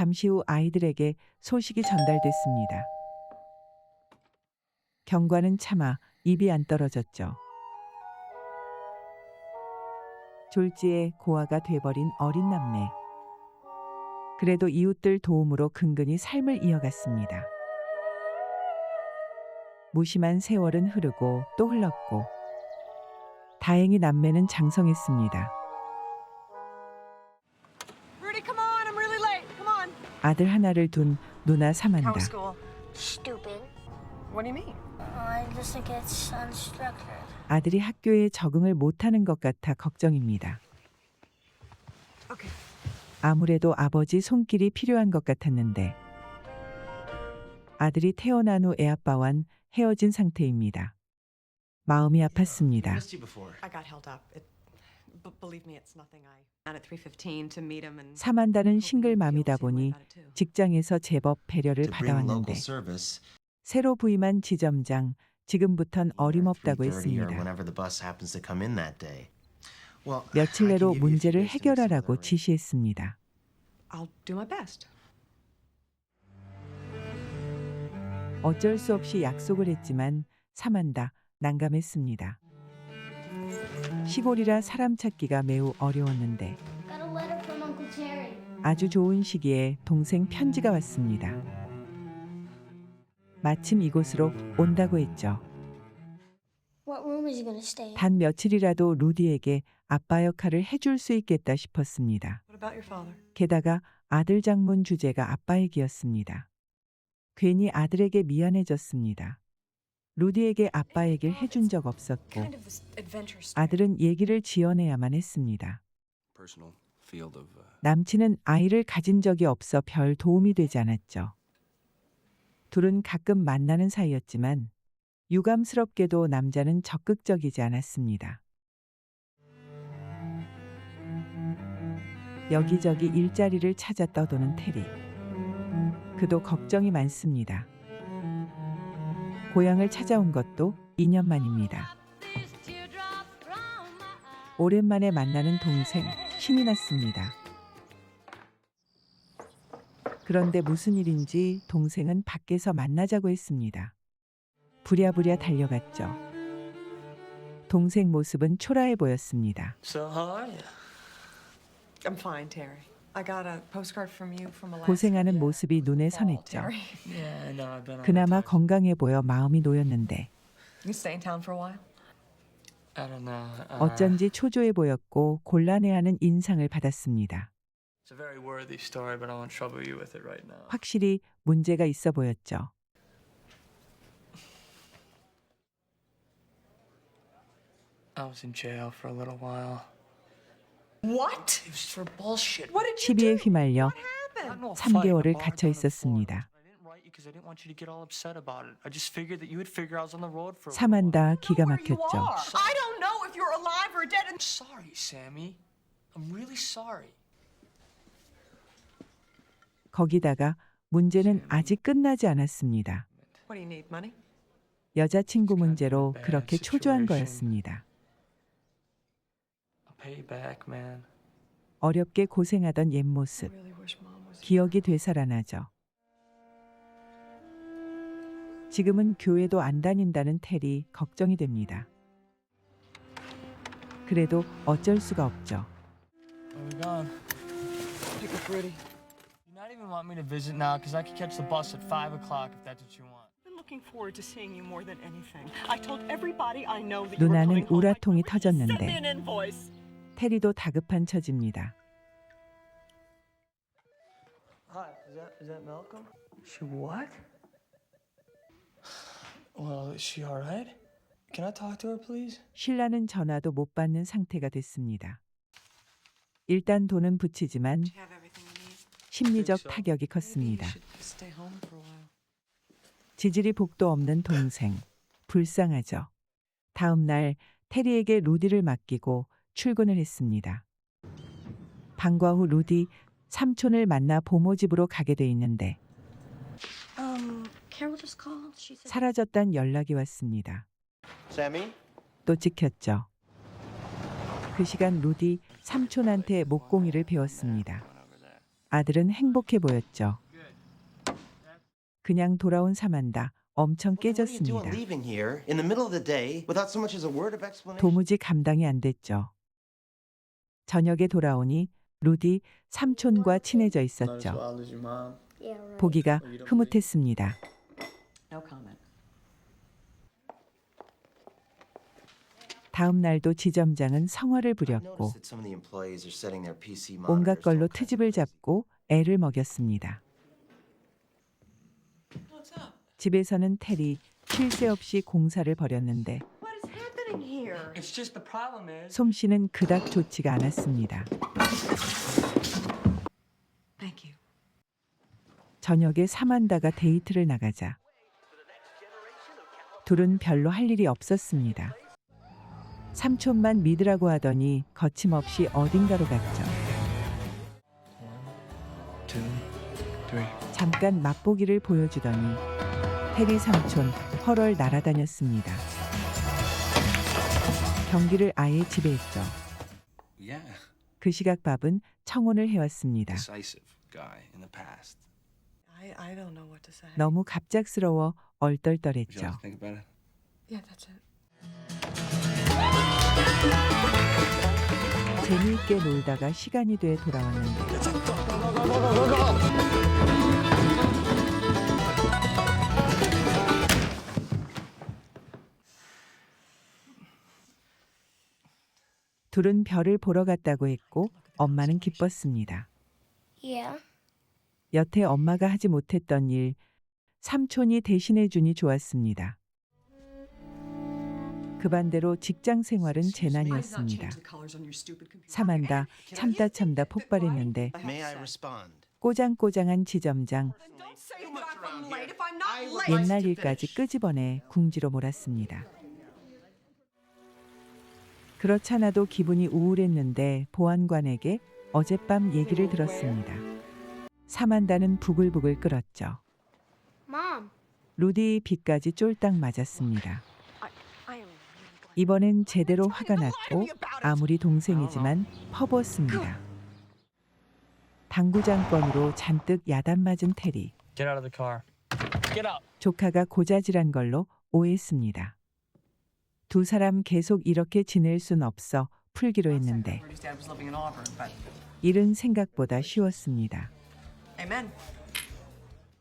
잠시 후 아이들에게 소식이 전달됐습니다. 경과는 차마 입이 안 떨어졌죠. 졸지에 고아가 돼버린 어린 남매. 그래도 이웃들 도움으로 근근히 삶을 이어갔습니다. 무심한 세월은 흐르고 또 흘렀고 다행히 남매는 장성했습니다. Rudy, come on. I'm really late. Come on. 아들 하나를 둔 누나 How 사만다. was school? Stupid. What do you mean? I just think it's unstructured. 아들이 학교에 적응을 못하는 것 같아 걱정입니다. Okay. 아무래도 아버지 손길이 필요한 것 같았는데 아들이 태어난 후 애아빠와는 헤어진 상태입니다. 마음이 아팠습니다. Missed you before. I got held up. Believe me, it's nothing. I out at 3:15 to meet him and 사만다는 싱글맘이다 보니 직장에서 제법 배려를 To bring 받아왔는데 local service 새로 부임한 지점장 지금부턴 어림없다고 3:30 or 했습니다. whenever the bus happens to come in that day. Well, 며칠 I can 내로 give you a few 문제를 days to make some of 해결하라고 that arrangements. 지시했습니다. I'll do my best. 어쩔 수 없이 약속을 했지만 사만다 난감했습니다. 시골이라 사람 찾기가 매우 어려웠는데 Got a letter from Uncle Terry. 아주 좋은 시기에 동생 편지가 왔습니다. 마침 이곳으로 온다고 했죠. What room is he gonna stay in? 단 며칠이라도 루디에게 아빠 역할을 해줄 수 있겠다 싶었습니다. What about your father? 게다가 아들 장문 주제가 아빠 얘기였습니다. 괜히 아들에게 미안해졌습니다. 루디에게 아빠 얘기를 해준 적 없었고 Kind of this adventure story. 아들은 얘기를 지어내야만 했습니다. personal field of 남친은 아이를 가진 적이 없어 별 도움이 되지 않았죠. 둘은 가끔 만나는 사이였지만 유감스럽게도 남자는 적극적이지 않았습니다. 여기저기 일자리를 찾아 떠도는 테리. 그도 걱정이 많습니다. 고향을 찾아온 것도 2년 만입니다. 오랜만에 만나는 동생, 신이 났습니다. 그런데 무슨 일인지 동생은 밖에서 만나자고 했습니다. 부랴부랴 달려갔죠. 동생 모습은 초라해 보였습니다. So how are you? I'm fine, Terry. I got a postcard from you from Alaska. 고생하는 모습이 눈에 Fall, 선했죠. Terry. Yeah, I know. I've been on 그나마 the 건강해 보여 마음이 놓였는데 You stay in town for a while? I don't know. 어쩐지 초조해 보였고 곤란해하는 인상을 받았습니다. It's a very worthy story, but I won't trouble you with it right now. 확실히 문제가 있어 보였죠. I was in jail for a little while. What? It was for bullshit. What did you 시비에 do? 휘말려 What I happened? got into a 3개월을 fight in a bar 갇혀 down in 있었습니다. Florida. I didn't write you because I didn't want you to get all upset about it. I just figured that you would figure I was on the road for a little while. 사만다 기가 Where you 막혔죠. are. I don't know if you're alive or dead. I'm sorry, Sammy. I'm really sorry. 거기다가 문제는 아직 끝나지 않았습니다. What do you need? Money? 여자친구 문제로 그렇게 초조한 거였습니다. I'll pay you back, man. 어렵게 고생하던 옛 I 모습, really wish Mom was. 기억이 되살아나죠. 지금은 교회도 안 다닌다는 테리 걱정이 됩니다. 그래도 어쩔 수가 없죠. Where we going? Pick up Rudy. You not even want me to visit now because I could catch the bus at 5 o'clock if that's what you want. I'm looking forward to seeing you more than anything. I told everybody I know that you were 누나는 coming home. 우라통이 Like, send me 터졌는데 an invoice. 테리도 다급한 처지입니다. Hi, is that Malcolm? She what? Well, is she all right? Can I talk to her, please? 신라는 전화도 못 받는 상태가 됐습니다. 일단 돈은 붙이지만 Do you have everything you need? 심리적 so. 타격이 컸습니다. You should stay home for a while. 지질이 복도 없는 동생. 불쌍하죠. 다음 날 테리에게 루디를 맡기고 출근을 했습니다. 방과 후 루디 삼촌을 만나 보모 집으로 가게 돼 있는데 Carol just called. She said 사라졌단 연락이 왔습니다. Sammy? 또 찍혔죠. 그 시간 루디 삼촌한테 목공이를 배웠습니다. 아들은 행복해 보였죠. 그냥 돌아온 사만다 엄청 What are you doing 깨졌습니다. leaving here in the middle of the day without so much as a word of explanation? 도무지 감당이 안 됐죠. 저녁에 돌아오니 루디 삼촌과 친해져 Not as 있었죠. wild as your mom. Yeah, right. 보기가 흐뭇했습니다. No comment. 다음 날도 지점장은 성화를 I 부렸고 noticed that some of the employees are setting their PC 온갖 monitors to 걸로 all kinds of 트집을 places. 잡고 애를 먹였습니다. What's up? 집에서는 테리 쉴 새 없이 공사를 벌였는데 What is happening here? It's just the problem is. 솜씨는 그닥 좋지가 않았습니다. Thank you. 저녁에 사만다가 데이트를 나가자 둘은 별로 할 일이 없었습니다. 삼촌만 믿으라고 하더니 거침없이 어딘가로 갔죠. 1, 2, 3. 잠깐 맛보기를 보여주더니 테리 삼촌 헐헐 날아다녔습니다. 경기를 아예 지배했죠. Yeah, 그 시각 밥은 청혼을 해왔습니다. decisive guy in the past. I don't know what to say. 너무 갑작스러워 Would you 얼떨떨했죠. like to think about it? Yeah, that's it. 재미있게 놀다가 시간이 돼 돌아왔는데 둘은 별을 보러 갔다고 했고 엄마는 기뻤습니다. Yeah. 여태 엄마가 하지 못했던 일 삼촌이 대신해 주니 좋았습니다. 그 반대로 직장 생활은 재난이었습니다. 사만다 참다 참다 폭발했는데 May I respond? 꼬장꼬장한 지점장 Don't say that I'm late if I'm not late. 옛날 일까지 끄집어내 궁지로 몰았습니다. 그렇잖아도 기분이 우울했는데 보안관에게 어젯밤 얘기를 들었습니다. 사만다는 부글부글 끓었죠. Mom. 루디 비까지 쫄딱 맞았습니다. I am really glad. 이번엔 제대로 화가 났고 아무리 동생이지만 퍼부었습니다. 당구장권으로 잔뜩 야단 맞은 테리. Get out of the car. Get out. 조카가 고자질한 걸로 오해했습니다. 두 사람 계속 이렇게 지낼 순 없어 풀기로 했는데 Rudy's dad was living in Auburn, but 일은 생각보다 쉬웠습니다. amen.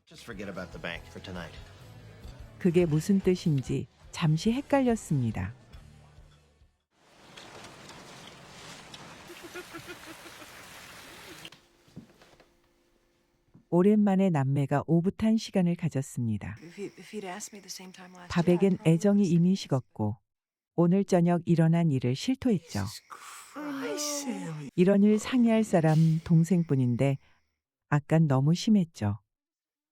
Just forget about the bank for tonight. 그게 무슨 뜻인지 잠시 헷갈렸습니다. 오랜만에 남매가 오붓한 시간을 가졌습니다. If he'd asked me the same time last 밥에겐 애정이 이미 식었고 오늘 저녁 일어난 일을 실토했죠. 이런 일 상의할 사람 동생뿐인데 아깐 너무 심했죠.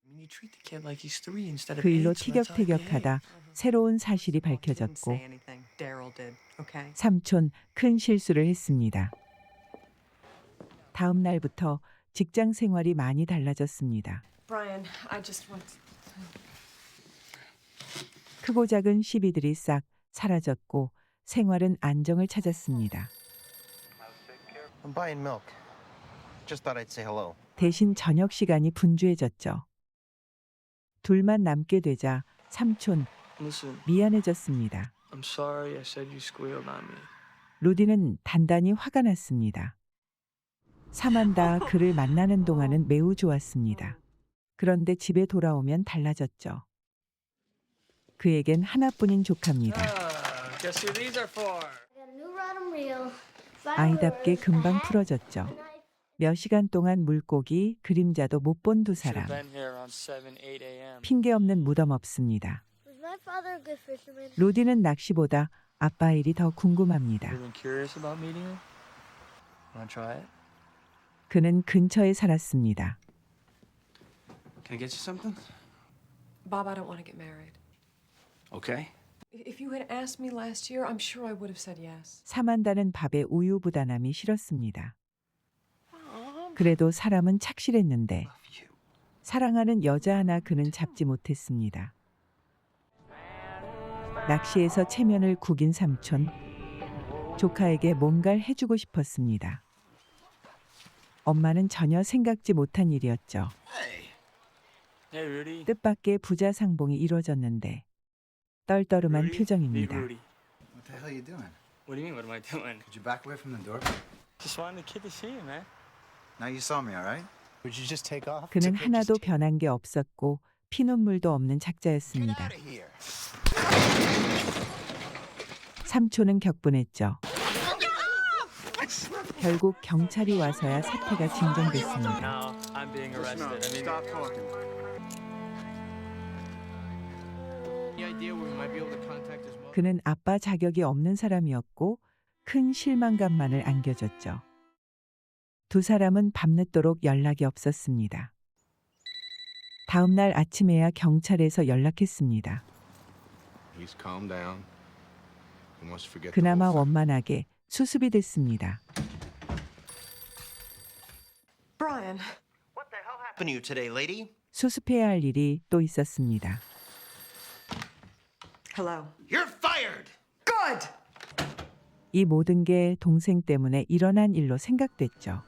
I mean, you treat the kid like he's 3 instead of 그 일로 8. So that's all you get. 티격태격하다 새로운 사실이 밝혀졌고 Say anything. Daryl did. Okay. 삼촌 큰 실수를 했습니다. 다음 날부터 직장 생활이 많이 달라졌습니다. Brian, I just want. 크고 작은 시비들이 싹 사라졌고 생활은 안정을 찾았습니다. I'm buying milk. Just thought I'd say hello. 대신 저녁 시간이 분주해졌죠. 둘만 남게 되자 삼촌 Listen, 미안해졌습니다. I'm sorry I said you squealed on me. 루디는 단단히 화가 났습니다. 사만다 그를 만나는 동안은 매우 좋았습니다. 그런데 집에 돌아오면 달라졌죠. 그에겐 하나뿐인 조카입니다. Guess who these are for? I got a new rod and reel. 아이답게 fireworks, 금방 a hat, 풀어졌죠. a knife. 몇 시간 동안 물고기, 그림자도 못 본 두 Should 사람. have been here around 7, 8 a.m. 핑계 없는 무덤 없습니다. Was my father a good fisherman? 루디는 낚시보다 아빠 일이 더 궁금합니다. You've been curious about meeting him? Wanna try it? 그는 근처에 살았습니다. Can I get you something? Bob, I don't want to get married. Okay. If you had asked me last year, I'm sure I would have said yes. 사만다는 밥에 우유부단함이 싫었습니다. 그래도 사람은 착실했는데 Love you. 사랑하는 여자 하나 그는 잡지 못했습니다. 낚시에서 체면을 구긴 삼촌. 조카에게 뭔가를 해주고 싶었습니다. 엄마는 전혀 생각지 못한 일이었죠. Hey. Hey, Rudy. 뜻밖의 부자 상봉이 이루어졌는데 떨떠름한 Rudy, 표정입니다. Big Rudy. What the hell are you doing? What do you mean? What am I doing? Could you back away from the door? Just wanted the kid to see you, man. Now you saw me, all right? Would you just take off? 그는 It's okay, 하나도 just take- 변한 게 없었고 피눈물도 없는 Get 작자였습니다. out of here. 삼촌은 격분했죠. 결국 경찰이 와서야 사태가 진정됐습니다. Now I'm being arrested. I mean, talking. Any idea where we might be able to contact his mother? 그는 아빠 자격이 없는 사람이었고 큰 실망감만을 안겨줬죠. 두 사람은 밤늦도록 연락이 없었습니다. 다음 날 아침에야 경찰에서 연락했습니다. He's calmed down. He wants to forget the 그나마 whole thing. 원만하게 수습이 됐습니다. Brian, Happened to you today, lady? 수습해야 할 일이 또 있었습니다. hello. You're fired! Good! 이 모든 게 동생 때문에 일어난 일로 생각됐죠.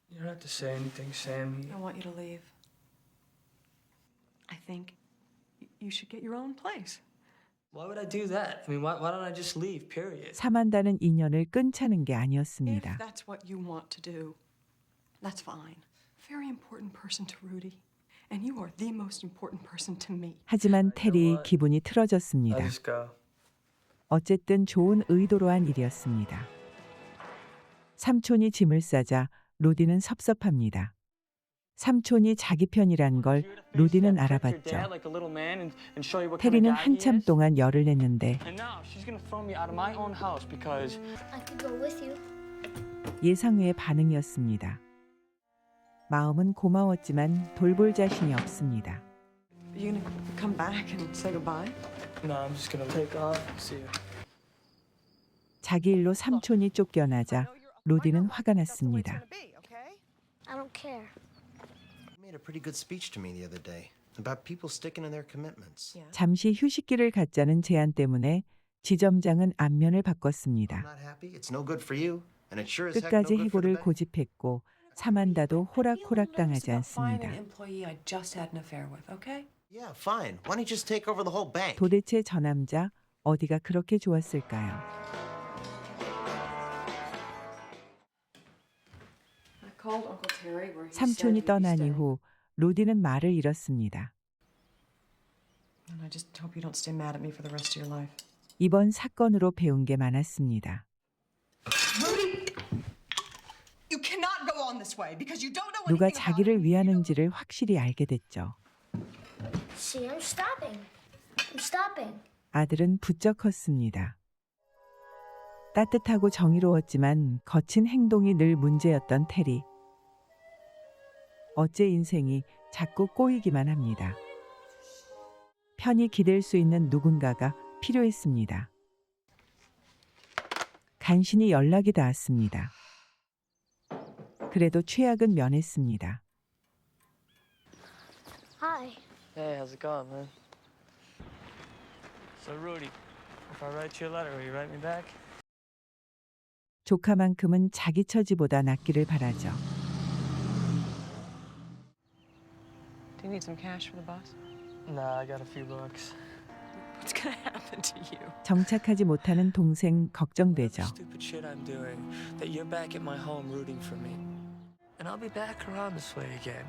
you don't have to say anything, Sam. I want you to leave. I think you should get your own place. Why would I do that? I mean, why don't I just leave? Period. 삼한다는 인연을 끊자는 게 If 아니었습니다. that's what you want to do, that's fine. Very important person to Rudy. And you are the most important person to me. 하지만 테리 기분이 I'll 틀어졌습니다. just go. 어쨌든 좋은 의도로 한 일이었습니다. 삼촌이 짐을 싸자 루디는 섭섭합니다. 삼촌이 자기 편이란 걸 루디는 알아봤죠. 테리는 한참 동안 열을 냈는데 And now she's gonna throw me out of my own house because I could go with you. 예상외의 반응이었습니다. 마음은 고마웠지만 돌볼 자신이 없습니다. Are you gonna come back and say goodbye? no, I'm just gonna take off. See you. 자기 일로 삼촌이 쫓겨나자 루디는 화가 났습니다. I don't care. You made a pretty good speech to me the other day about people sticking to their commitments. 잠시 휴식기를 갖자는 제안 때문에 지점장은 안면을 I'm 바꿨습니다. not happy. It's no good for you, and it sure as heck no 끝까지 good for the 해고를 bank. 고집했고 사만다도 호락호락 당하지 않습니다. employee I just had an affair with, okay? Yeah, fine. Why don't you just take over the whole bank? 도대체 저 남자 어디가 그렇게 좋았을까요? I called Uncle Terry where he 삼촌이 said he'd be 떠난 staying. 이후 루디는 말을 잃었습니다. And I just hope you don't stay mad at me for the rest of your life. 이번 사건으로 배운 게 많았습니다. You cannot go on this way because you don't know 누가 anything about 자기를 it. 위하는지를 확실히 알게 됐죠. See, I'm stopping. I'm stopping. 아들은 부쩍 컸습니다. 따뜻하고 정의로웠지만 거친 행동이 늘 문제였던 테리. 어째 인생이 자꾸 꼬이기만 합니다. 편히 기댈 수 있는 누군가가 필요했습니다. 간신히 연락이 닿았습니다. 그래도 최악은 면했습니다. Hi. Hey, how's it going, man? So, Rudy, if I write you a letter, will you write me back? 조카만큼은 자기 처지보다 낫기를 바라죠. Do you need some cash for the bus? Nah, I got a few bucks. What's gonna happen to you? 정착하지 못하는 동생 Whatever 걱정되죠. stupid shit I'm doing, that you're back at my home rooting for me. And I'll be back around this way again.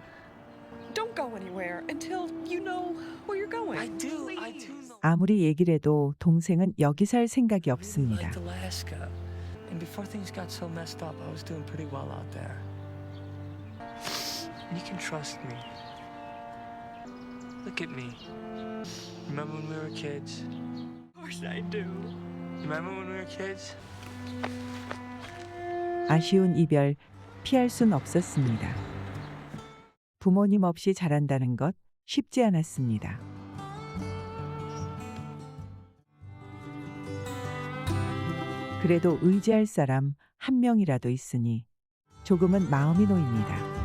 Don't go anywhere until you know where you're going. I do know. 아무리 얘기를 해도 동생은 여기 살 생각이 I 없습니다. liked Alaska. And before things got so messed up, I was doing pretty well out there. You can trust me. Look at me. Remember when we were kids? Of course I do. Remember when we were kids? 아쉬운 이별 피할 순 없었습니다. 부모님 없이 자란다는 것 쉽지 않았습니다. 그래도 의지할 사람 한 명이라도 있으니 조금은 마음이 놓입니다.